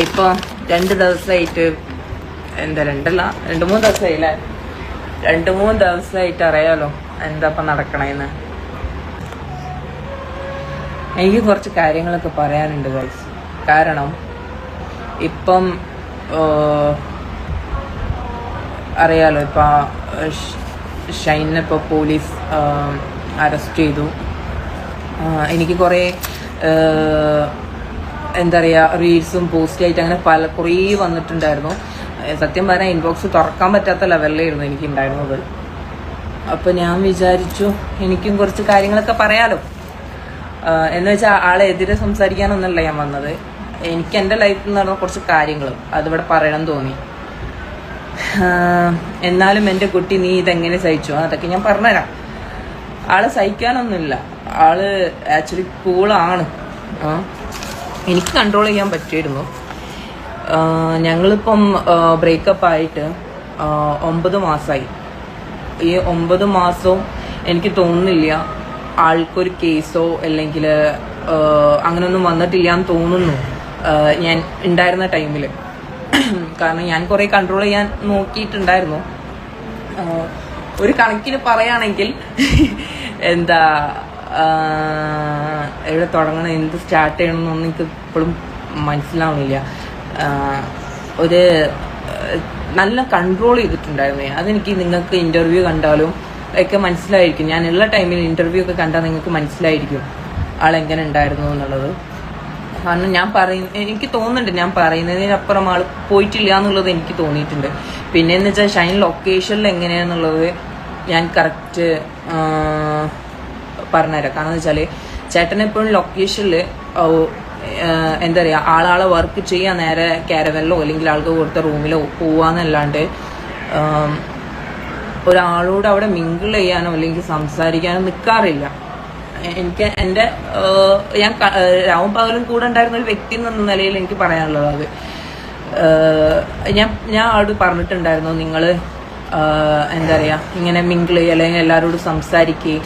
ഇപ്പോൾ 2 ദിവസമായിട്ട് എന്താ 2-3 ദിവസമായില്ലേ 2-3 ദിവസമായിട്ട് അറിയാലോ എന്താ ഇപ്പം നടക്കണേന്ന്. എനിക്ക് കുറച്ച് കാര്യങ്ങളൊക്കെ പറയാനുണ്ട് ഗൈസ്. കാരണം ഇപ്പം അറിയാലോ ഇപ്പം ഷൈനെ ഇപ്പോൾ പോലീസ് അറസ്റ്റ് ചെയ്തു. എനിക്ക് കുറേ എന്താ പറയുക റീൽസും പോസ്റ്റായിട്ട് അങ്ങനെ കുറേ വന്നിട്ടുണ്ടായിരുന്നു. സത്യം പറഞ്ഞാൽ ഇൻബോക്സ് തുറക്കാൻ പറ്റാത്ത ലെവലിലായിരുന്നു എനിക്കുണ്ടായിരുന്നത്. അപ്പോൾ ഞാൻ വിചാരിച്ചു എനിക്കും കുറച്ച് കാര്യങ്ങളൊക്കെ പറയാലോ. എന്ന് വെച്ചാൽ ആളെതിരെ സംസാരിക്കാനൊന്നല്ല ഞാൻ വന്നത്. എനിക്ക് എൻ്റെ ലൈഫിൽ നടന്ന കുറച്ച് കാര്യങ്ങൾ അതിവിടെ പറയണം തോന്നി. എന്നാലും എൻ്റെ കുട്ടി നീ ഇതെങ്ങനെ സഹിച്ചു അതൊക്കെ ഞാൻ പറഞ്ഞുതരാം. ആള് സഹിക്കാനൊന്നുമില്ല. ആള് ആക്ച്വലി കൂളാണ്. എനിക്ക് കൺട്രോൾ ചെയ്യാൻ പറ്റിയിരുന്നു. ഞങ്ങളിപ്പം ബ്രേക്കപ്പ് ആയിട്ട് 9 മാസമായി. ഈ 9 മാസവും എനിക്ക് തോന്നുന്നില്ല ആൾക്കൊരു കേസോ അല്ലെങ്കിൽ അങ്ങനെയൊന്നും വന്നിട്ടില്ല എന്ന് തോന്നുന്നു ഞാൻ ഉണ്ടായിരുന്ന ടൈമിൽ. കാരണം ഞാൻ കുറേ കൺട്രോൾ ചെയ്യാൻ നോക്കിയിട്ടുണ്ടായിരുന്നു. ഒരു കണക്കിന് പറയുകയാണെങ്കിൽ എന്താ എവിടെ തുടങ്ങണം എന്ത് സ്റ്റാർട്ട് ചെയ്യണമെന്നൊന്നും എനിക്ക് ഇപ്പോഴും മനസ്സിലാവുന്നില്ല. ഒരു നല്ല കൺട്രോൾ ചെയ്തിട്ടുണ്ടായിരുന്നു. അതെനിക്ക് നിങ്ങൾക്ക് ഇൻ്റർവ്യൂ കണ്ടാലും ഒക്കെ മനസ്സിലായിരിക്കും. ഞാനുള്ള ടൈമിൽ ഇൻ്റർവ്യൂ ഒക്കെ കണ്ടാൽ നിങ്ങൾക്ക് മനസ്സിലായിരിക്കും ആളെങ്ങനെ ഉണ്ടായിരുന്നു എന്നുള്ളത്. കാരണം എനിക്ക് തോന്നുന്നുണ്ട് ഞാൻ പറയുന്നതിനപ്പുറം ആൾ പോയിട്ടില്ല എന്നുള്ളത് എനിക്ക് തോന്നിയിട്ടുണ്ട്. പിന്നെയെന്ന് വെച്ചാൽ ഷൈൻ ലൊക്കേഷനിൽ എങ്ങനെയാണെന്നുള്ളത് ഞാൻ കറക്റ്റ് പറഞ്ഞുതരാം. കാരണം എന്ന് വെച്ചാൽ ചേട്ടൻ എപ്പോഴും ലൊക്കേഷനിൽ എന്താ പറയുക ആളാളെ വർക്ക് ചെയ്യാൻ നേരെ കാരവനിലോ അല്ലെങ്കിൽ ആൾക്ക് കൊടുത്ത റൂമിലോ പോവാന്നല്ലാണ്ട് ഒരാളോട് അവിടെ മിങ്കിൾ ചെയ്യാനോ അല്ലെങ്കിൽ സംസാരിക്കാനോ നിൽക്കാറില്ല. എനിക്ക് എൻ്റെ ഞാൻ രാവും പകലും കൂടെ ഉണ്ടായിരുന്ന ഒരു വ്യക്തി എന്ന നിലയിൽ എനിക്ക് പറയാനുള്ളത് അത് ഞാൻ ആളോട് പറഞ്ഞിട്ടുണ്ടായിരുന്നു നിങ്ങൾ എന്താ പറയുക ഇങ്ങനെ മിങ്കിൾ ചെയ്യുക അല്ലെങ്കിൽ എല്ലാവരോടും സംസാരിക്കുക